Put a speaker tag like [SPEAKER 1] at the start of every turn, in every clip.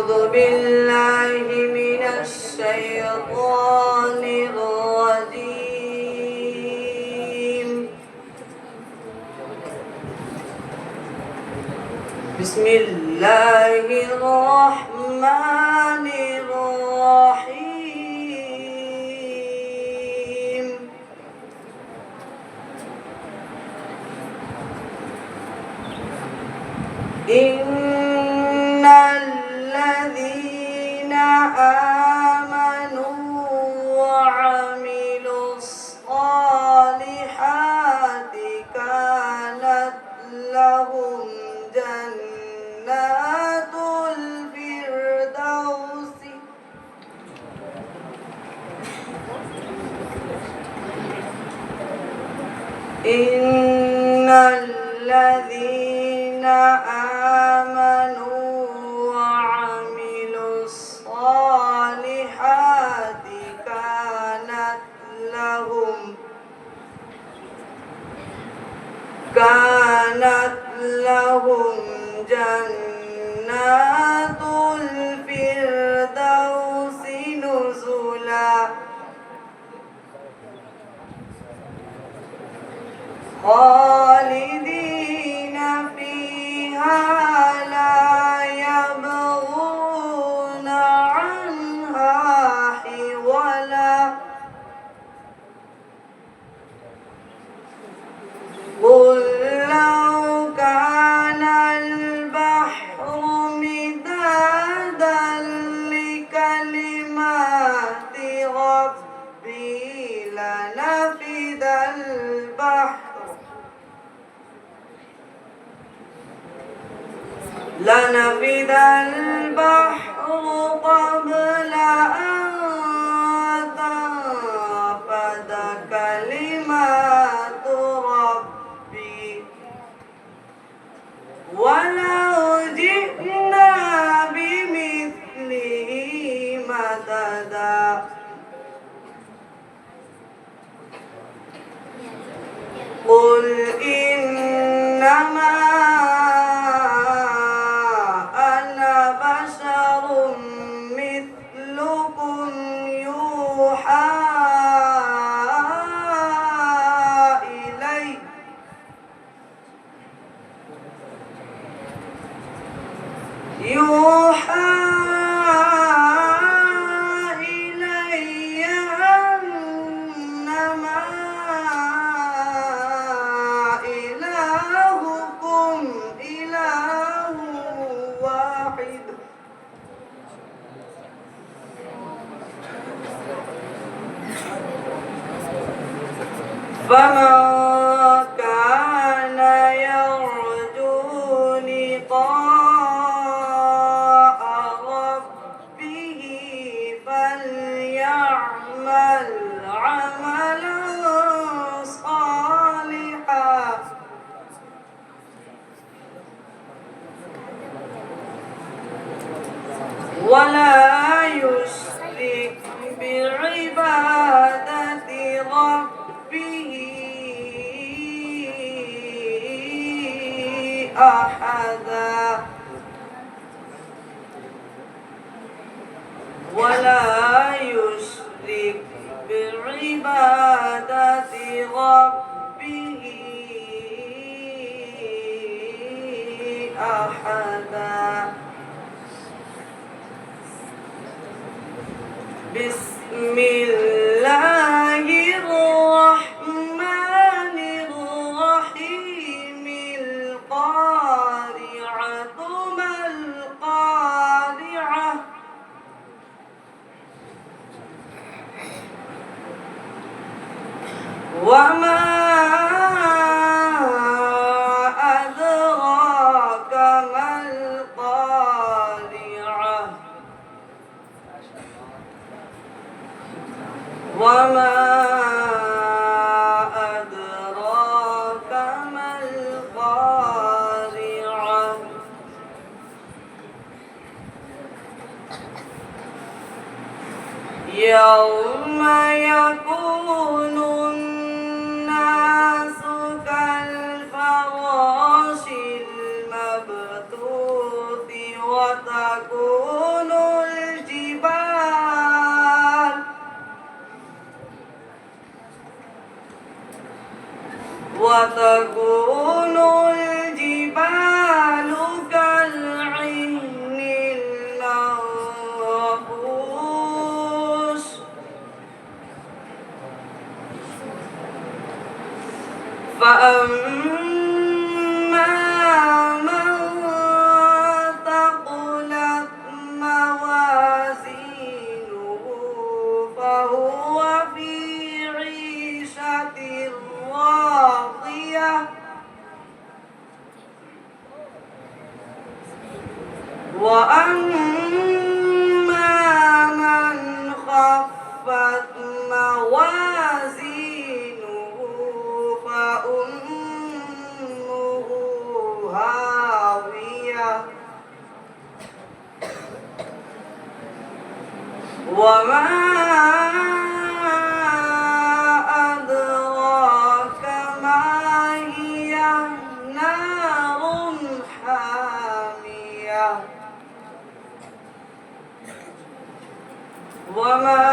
[SPEAKER 1] أعوذ بالله من الشيطان الرجيم. بسم الله الرحمن الرحيم. إن الذين آمنوا وعملوا الصالحات كانت لهم جنات الفردوس إن الذين آمنوا وعملوا الصالحات كانت لهم جنات الفردوس نزلا خالدين فيها لا يبغون عنها حولا قل لو كان البحر مدادا لكلمات ربي لنفد البحر قبل أن تنفد كلمات ربي ولو جئنا بمثله مددا قل إنما يوحى إلي أنما إلهكم إله واحد فمن كان يرجو لقاء ربه فليعمل عملا صالحا ولا يشرك بعبادة ربه أحدا ولا يشرك بعبادة ربه أحدا بسم الله الرحمن الرحيم القارعة ما القارعة وما أدراك ما القارعة وما أدراك ما القارعة يوم يكون الناس كالفراش المبثوث وتكون وتكون الجبال كالعهن المنفوش فأما من ثقلت موازينه فهو في عيشة راضية وأما من خفت موازينه فأمه هاوية وما أدراك ما هي نار حامية وما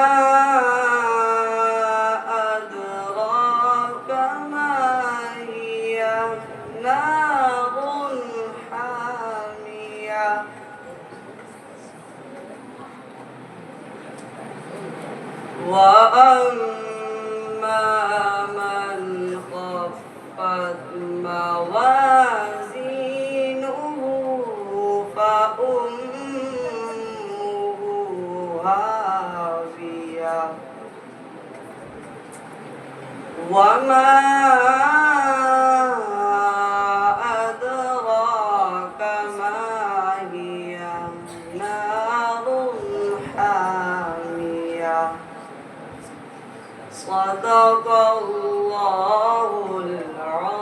[SPEAKER 1] أدراك ما هي نار حامية وأما من خفت موازينه فأمه هاوية وما أدراك ما هي نار حامية صدق الله العظيم.